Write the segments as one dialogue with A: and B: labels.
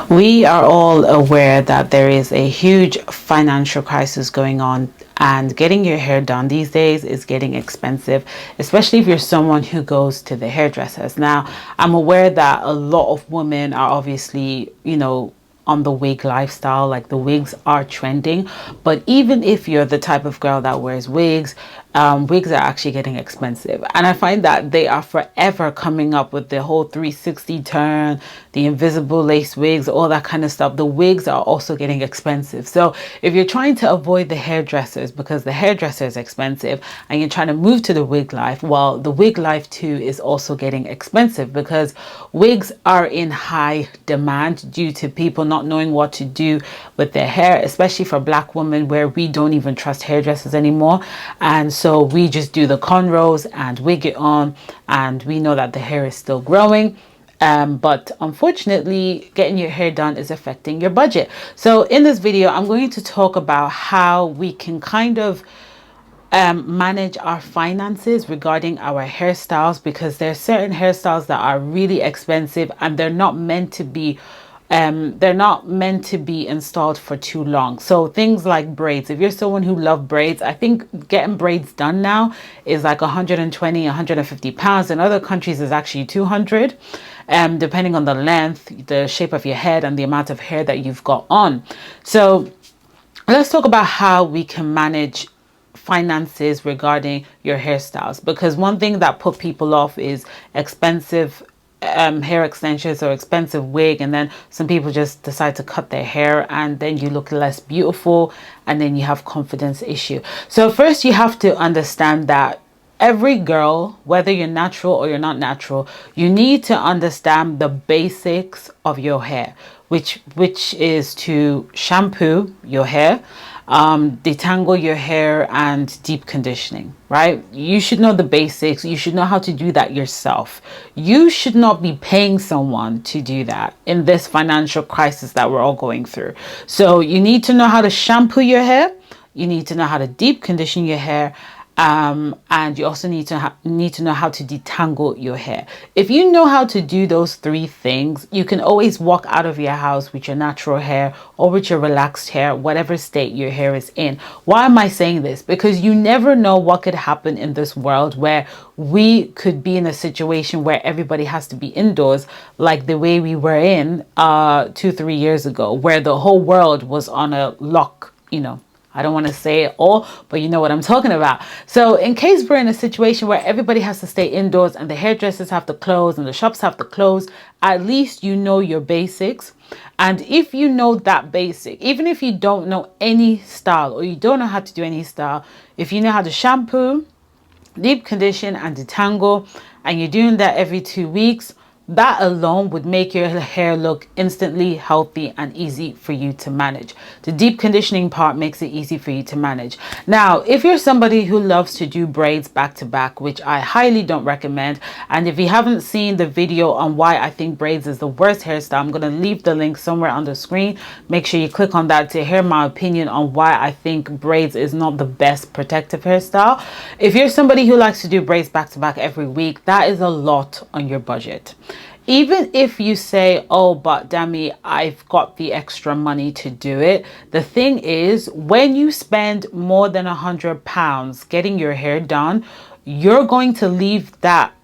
A: We are all aware that there is a huge financial crisis going on, and getting your hair done these days is getting expensive, especially if you're someone who goes to the hairdressers. Now, I'm aware that a lot of women are obviously, on the wig lifestyle, like the wigs are trending. But even if you're the type of girl that wears wigs, wigs are actually getting expensive. And I find that they are forever coming up with the whole 360 turn, the invisible lace wigs, all that kind of stuff. The wigs are also getting expensive. So if you're trying to avoid the hairdressers because the hairdresser is expensive and you're trying to move to the wig life, well, the wig life too is also getting expensive because wigs are in high demand due to people not knowing what to do with their hair, especially for Black women, where we don't even trust hairdressers anymore. And so we just do the cornrows and wig it on, and we know that the hair is still growing. But unfortunately, getting your hair done is affecting your budget. So in this video, I'm going to talk about how we can kind of manage our finances regarding our hairstyles, because there are certain hairstyles that are really expensive and they're not meant to be installed for too long. So things like braids, if you're someone who loves braids, I think getting braids done now is like 120, 150 pounds. In other countries is actually 200, depending on the length, the shape of your head, and the amount of hair that you've got on. So let's talk about how we can manage finances regarding your hairstyles, because one thing that put people off is expensive hair extensions or expensive wig, and then some people just decide to cut their hair and then you look less beautiful and then you have confidence issue. So first you have to understand that every girl, whether you're natural or you're not natural, you need to understand the basics of your hair, which is to shampoo your hair, detangle your hair, and deep conditioning, right? You should know the basics. You should know how to do that yourself. You should not be paying someone to do that in this financial crisis that we're all going through. So you need to know how to shampoo your hair. You need to know how to deep condition your hair. And you also need to know how to detangle your hair. If you know how to do those three things, you can always walk out of your house with your natural hair or with your relaxed hair, whatever state your hair is in. Why am I saying this? Because you never know what could happen in this world, where we could be in a situation where everybody has to be indoors, like the way we were in 2-3 years ago, where the whole world was on a lock, I don't want to say it all, but you know what I'm talking about. So in case we're in a situation where everybody has to stay indoors and the hairdressers have to close and the shops have to close, at least you know your basics. And if you know that basic, even if you don't know any style or you don't know how to do any style, if you know how to shampoo, deep condition, and detangle, and you're doing that every 2 weeks, that alone would make your hair look instantly healthy and easy for you to manage. The deep conditioning part makes it easy for you to manage. Now, if you're somebody who loves to do braids back to back, which I highly don't recommend, and if you haven't seen the video on why I think braids is the worst hairstyle, I'm going to leave the link somewhere on the screen. Make sure you click on that to hear my opinion on why I think braids is not the best protective hairstyle. If you're somebody who likes to do braids back to back every week, that is a lot on your budget. Even if you say, oh, but Dami, I've got the extra money to do it. The thing is, when you spend more than £100 getting your hair done, you're going to leave that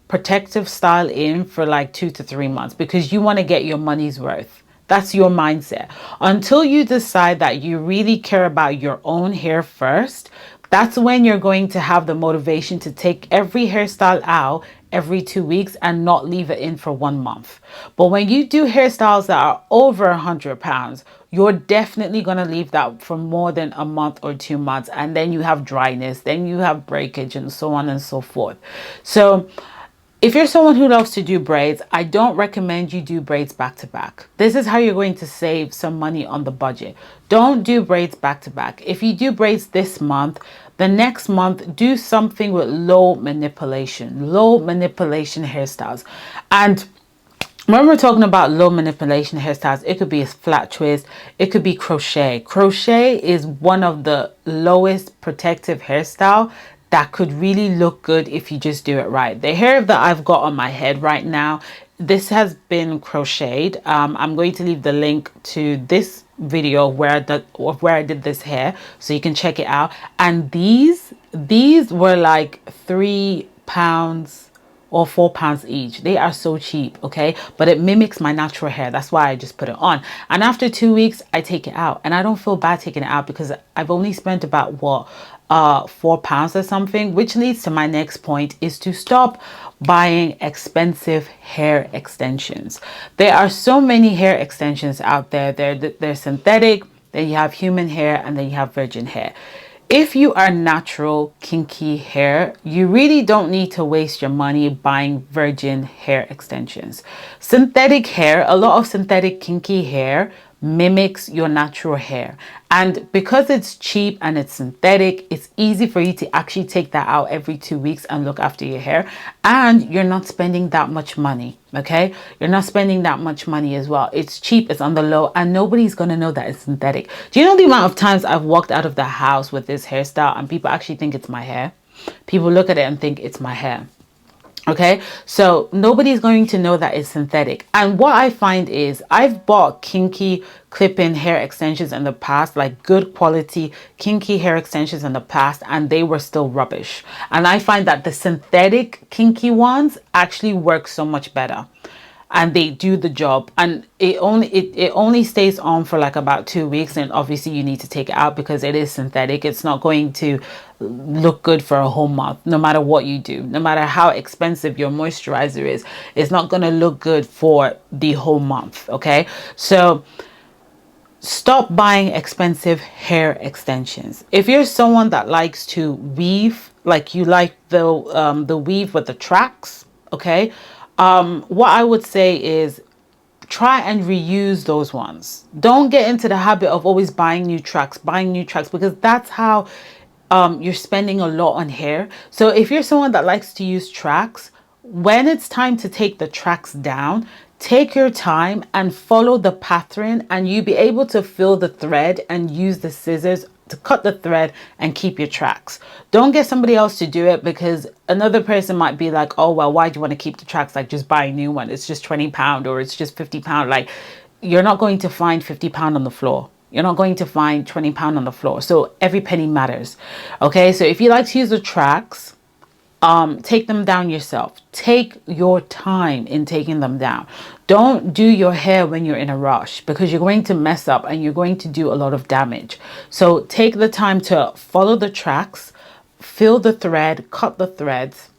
A: protective style in for like 2 to 3 months because you want to get your money's worth. That's your mindset. Until you decide that you really care about your own hair first, that's when you're going to have the motivation to take every hairstyle out every 2 weeks and not leave it in for 1 month. But when you do hairstyles that are over £100, you're definitely going to leave that for more than a month or 2 months. And then you have dryness, then you have breakage, and so on and so forth. So if you're someone who loves to do braids, I don't recommend you do braids back to back. This is how you're going to save some money on the budget. Don't do braids back to back. If you do braids this month, the next month, do something with low manipulation hairstyles. And when we're talking about low manipulation hairstyles, it could be a flat twist, it could be crochet. Crochet is one of the lowest protective hairstyle that could really look good if you just do it right. The hair that I've got on my head right now, this has been crocheted. I'm going to leave the link to this video where I did this hair, so you can check it out. And these were like £3 or £4 each. They are so cheap, okay? But it mimics my natural hair. That's why I just put it on. And after 2 weeks, I take it out. And I don't feel bad taking it out because I've only spent about what, £4 or something, which leads to my next point, is to stop buying expensive hair extensions. There are so many hair extensions out there. They're synthetic, then you have human hair, and then you have virgin hair. If you are natural, kinky hair, you really don't need to waste your money buying virgin hair extensions. Synthetic hair, a lot of synthetic kinky hair mimics your natural hair. And because it's cheap and it's synthetic, it's easy for you to actually take that out every 2 weeks and look after your hair. And you're not spending that much money, okay? You're not spending that much money as well. It's cheap, it's on the low, and nobody's gonna know that it's synthetic. Do you know the amount of times I've walked out of the house with this hairstyle and people actually think it's my hair? People look at it and think it's my hair. Okay, so nobody's going to know that it's synthetic. And what I find is I've bought kinky clip-in hair extensions in the past, like good quality kinky hair extensions in the past, and they were still rubbish. And I find that the synthetic kinky ones actually work so much better. And they do the job, and it only stays on for like about 2 weeks, and obviously you need to take it out because it is synthetic. It's not going to look good for a whole month, no matter what you do. No matter how expensive your moisturizer is, it's not going to look good for the whole month. Okay, so stop buying expensive hair extensions. If you're someone that likes to weave, like you like the weave with the tracks, okay, what I would say is try and reuse those ones. Don't get into the habit of always buying new tracks, because that's how you're spending a lot on hair. So if you're someone that likes to use tracks, when it's time to take the tracks down, take your time and follow the pattern, and you'll be able to feel the thread and use the scissors to cut the thread and keep your tracks. Don't get somebody else to do it, because another person might be like, oh, well, why do you want to keep the tracks? Like, just buy a new one. It's just £20 or it's just £50. Like, you're not going to find £50 on the floor. You're not going to find £20 on the floor. So every penny matters. Okay, so if you like to use the tracks, take them down yourself. Take your time in taking them down. Don't do your hair when you're in a rush, because you're going to mess up and you're going to do a lot of damage. So take the time to follow the tracks, feel the thread, cut the threads,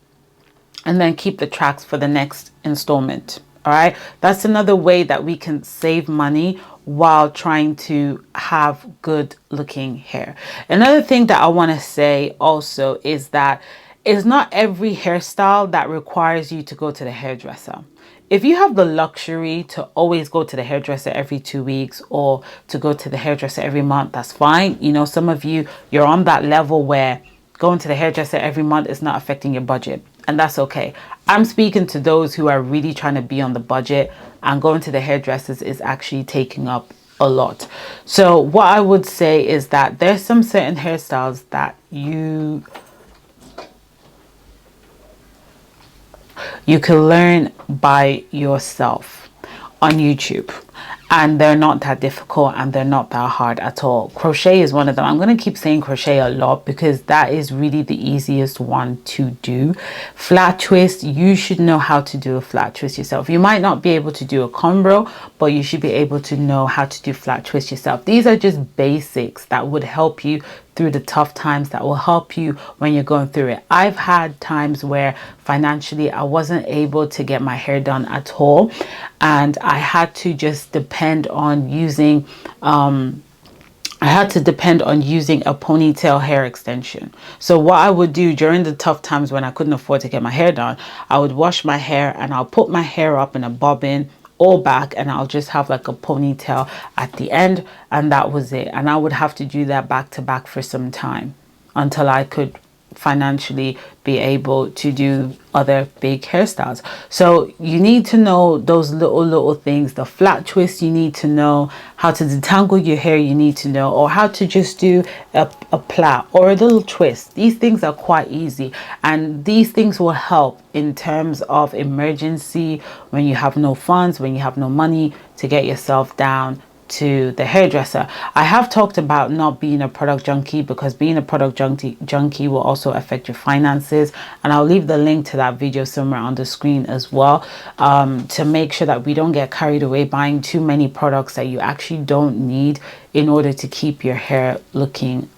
A: and then keep the tracks for the next installment. All right, that's another way that we can save money while trying to have good looking hair. Another thing that I want to say also is that it's not every hairstyle that requires you to go to the hairdresser. If you have the luxury to always go to the hairdresser every 2 weeks or to go to the hairdresser every month, that's fine. You know, some of you, you're on that level where going to the hairdresser every month is not affecting your budget, and that's okay. I'm speaking to those who are really trying to be on the budget, and going to the hairdressers is actually taking up a lot. So what I would say is that there's some certain hairstyles that you can learn by yourself on YouTube, and they're not that difficult and they're not that hard at all. Crochet is one of them. I'm going to keep saying crochet a lot because that is really the easiest one to do. Flat twist, you should know how to do a flat twist yourself. You might not be able to do a combo, but you should be able to know how to do flat twist yourself. These are just basics that would help you through the tough times, that will help you when you're going through it. I've had times where financially I wasn't able to get my hair done at all, and I had to just depend on using a ponytail hair extension. So what I would do during the tough times when I couldn't afford to get my hair done, I would wash my hair and I'll put my hair up in a bobbin all back, and I'll just have like a ponytail at the end, and that was it. And I would have to do that back to back for some time until I could financially be able to do other big hairstyles. So you need to know those little things. The flat twist, you need to know. How to detangle your hair, you need to know. Or how to just do a plait or a little twist. These things are quite easy, and these things will help in terms of emergency, when you have no funds, when you have no money, to get yourself down to the hairdresser. I have talked about not being a product junkie, because being a product junkie will also affect your finances, and I'll leave the link to that video somewhere on the screen as well, to make sure that we don't get carried away buying too many products that you actually don't need in order to keep your hair looking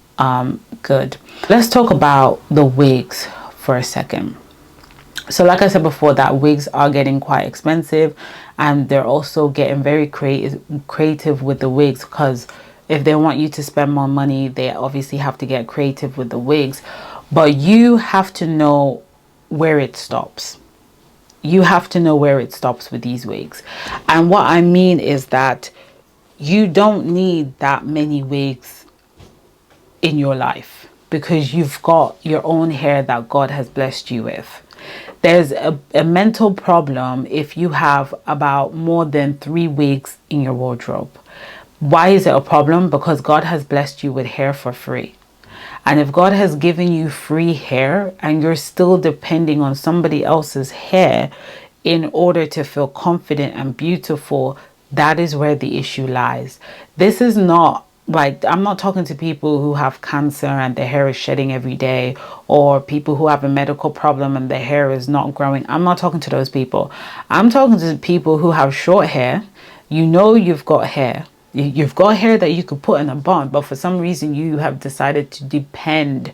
A: good. Let's talk about the wigs for a second. So like I said before, that wigs are getting quite expensive, and they're also getting very creative with the wigs, because if they want you to spend more money, they obviously have to get creative with the wigs. But you have to know where it stops. You have to know where it stops with these wigs. And what I mean is that you don't need that many wigs in your life, because you've got your own hair that God has blessed you with. There's a mental problem if you have about more than 3 wigs in your wardrobe. Why is it a problem? Because God has blessed you with hair for free. And if God has given you free hair and you're still depending on somebody else's hair in order to feel confident and beautiful, that is where the issue lies. This is not like, I'm not talking to people who have cancer and their hair is shedding every day, or people who have a medical problem and their hair is not growing. I'm not talking to those people. I'm talking to people who have short hair. You know you've got hair. You've got hair that you could put in a bun, but for some reason you have decided to depend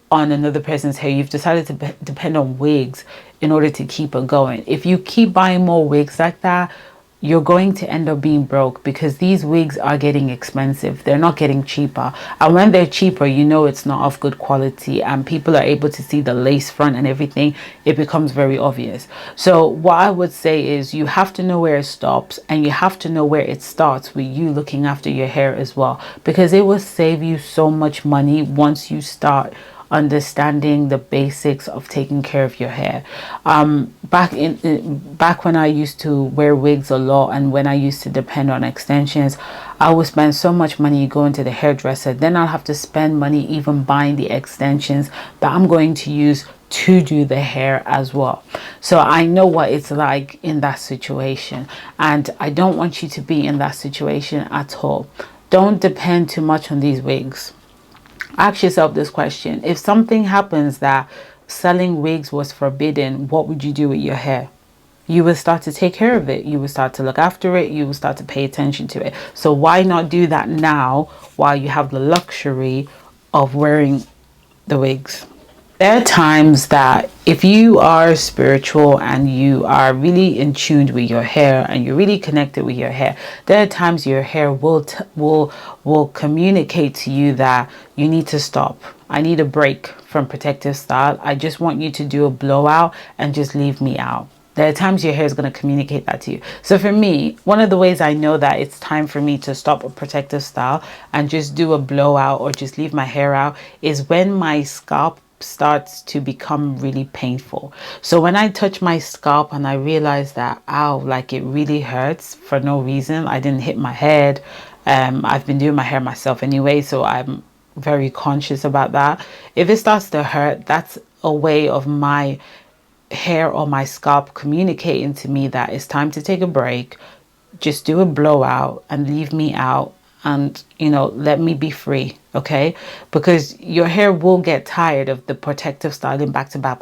A: on another person's hair. You've decided to depend on wigs in order to keep it going. If you keep buying more wigs like that, you're going to end up being broke, because these wigs are getting expensive. They're not getting cheaper. And when they're cheaper, you know it's not of good quality, and people are able to see the lace front and everything. It becomes very obvious. So what I would say is, you have to know where it stops, and you have to know where it starts with you looking after your hair as well, because it will save you so much money once you start understanding the basics of taking care of your hair. Back when I used to wear wigs a lot, and when I used to depend on extensions, I would spend so much money going to the hairdresser. Then I'll have to spend money even buying the extensions that I'm going to use to do the hair as well. So I know what it's like in that situation, and I don't want you to be in that situation at all. Don't depend too much on these wigs. Ask yourself this question: if something happens that selling wigs was forbidden, what would you do with your hair? You would start to take care of it. You would start to look after it. You would start to pay attention to it. So why not do that now, while you have the luxury of wearing the wigs? There are times that if you are spiritual and you are really in tune with your hair and you're really connected with your hair, there are times your hair will communicate to you that you need to stop. I need a break from protective style. I just want you to do a blowout and just leave me out. There are times your hair is going to communicate that to you. So for me, one of the ways I know that it's time for me to stop a protective style and just do a blowout or just leave my hair out is when my scalp starts to become really painful. So when I touch my scalp and I realize that, ow, like it really hurts for no reason. I didn't hit my head. I've been doing my hair myself anyway, so I'm very conscious about that. If it starts to hurt, that's a way of my hair or my scalp communicating to me that it's time to take a break. Just do a blowout and leave me out, and let me be free. Okay, because your hair will get tired of the protective styling back to back,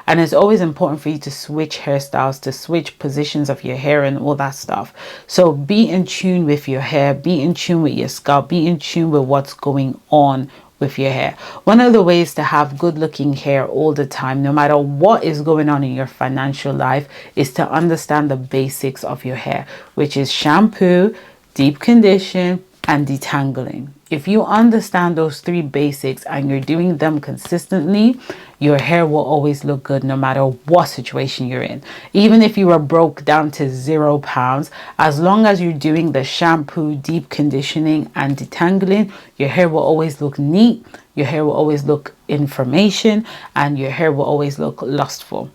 A: and it's always important for you to switch hairstyles, to switch positions of your hair and all that stuff. So be in tune with your hair, be in tune with your scalp, be in tune with what's going on with your hair. One of the ways to have good looking hair all the time, no matter what is going on in your financial life, is to understand the basics of your hair, which is shampoo, deep condition, and detangling. If you understand those 3 basics and you're doing them consistently, your hair will always look good no matter what situation you're in. Even if you are broke down to £0, as long as you're doing the shampoo, deep conditioning, and detangling, your hair will always look neat, your hair will always look information, and your hair will always look lustful.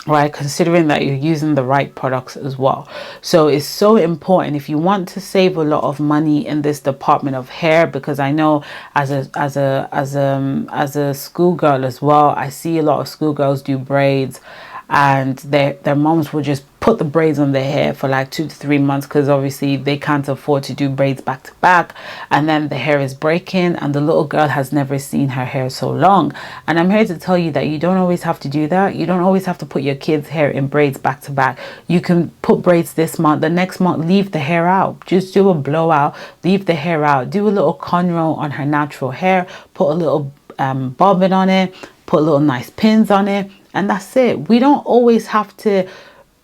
A: Right, considering that you're using the right products as well. So it's so important if you want to save a lot of money in this department of hair, because I know as a schoolgirl as well, I see a lot of schoolgirls do braids, and their moms will just put the braids on their hair for like 2 to 3 months, because obviously they can't afford to do braids back to back, and then the hair is breaking and the little girl has never seen her hair so long. And I'm here to tell you that you don't always have to do that. You don't always have to put your kids' hair in braids back to back. You can put braids this month, the next month leave the hair out, just do a blowout, leave the hair out, do a little cornrow on her natural hair, put a little bobbin on it, put little nice pins on it, and that's it. We don't always have to,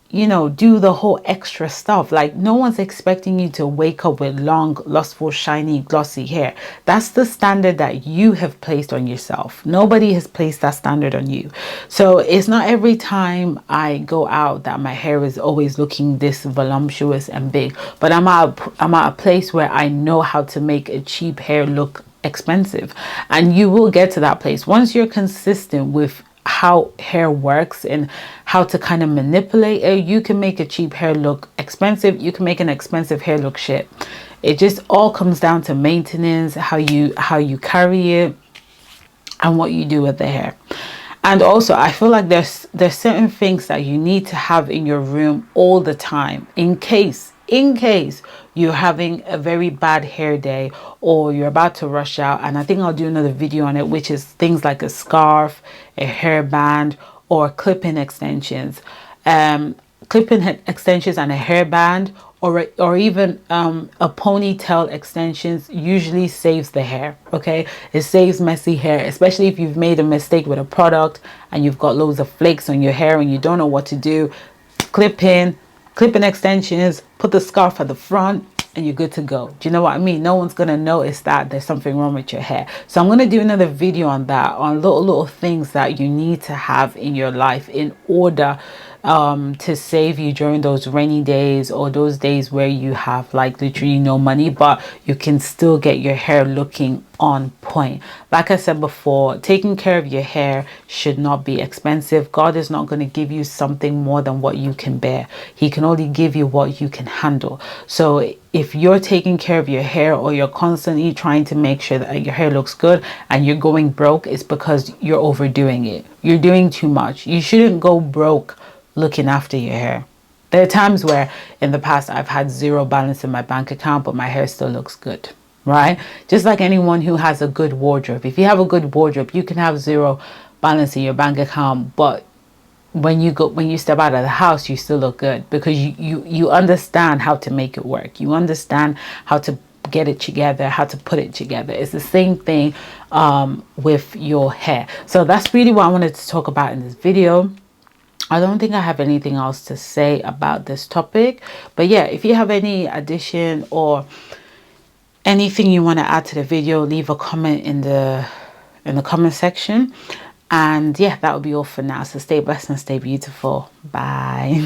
A: you know, do the whole extra stuff. Like, no one's expecting you to wake up with long, lustful, shiny, glossy hair. That's the standard that you have placed on yourself. Nobody has placed that standard on you. So it's not every time I go out that my hair is always looking this voluptuous and big, but I'm at a place where I know how to make a cheap hair look expensive. And you will get to that place once you're consistent with how hair works and how to kind of manipulate it. You can make a cheap hair look expensive, you can make an expensive hair look shit. It just all comes down to maintenance, how you carry it, and what you do with the hair. And also, I feel like there's certain things that you need to have in your room all the time, in case you're having a very bad hair day or you're about to rush out. And I think I'll do another video on it, which is things like a scarf, a hairband, or clip-in extensions. Clip-in extensions and a hairband, or even a ponytail extensions usually saves the hair. Okay, it saves messy hair, especially if you've made a mistake with a product and you've got loads of flakes on your hair and you don't know what to do. Clip-in extensions, put the scarf at the front, and you're good to go. Do you know what I mean? No one's gonna notice that there's something wrong with your hair. So I'm gonna do another video on that, on little things that you need to have in your life in order to save you during those rainy days, or those days where you have like literally no money, but you can still get your hair looking on point. Like I said before, taking care of your hair should not be expensive. God is not going to give you something more than what you can bear. He can only give you what you can handle. So if you're taking care of your hair, or you're constantly trying to make sure that your hair looks good and you're going broke, it's because you're overdoing it. You're doing too much. You shouldn't go broke looking after your hair. There are times where in the past I've had 0 balance in my bank account, but my hair still looks good, right? Just like anyone who has a good wardrobe. If you have a good wardrobe, you can have 0 balance in your bank account, but when you step out of the house, you still look good, because you understand how to make it work. You understand how to get it together, how to put it together. It's the same thing with your hair. So that's really what I wanted to talk about in this video. I don't think I have anything else to say about this topic, but yeah, if you have any addition or anything you want to add to the video, leave a comment in the comment section. And yeah, that will be all for now. So stay blessed and stay beautiful. Bye.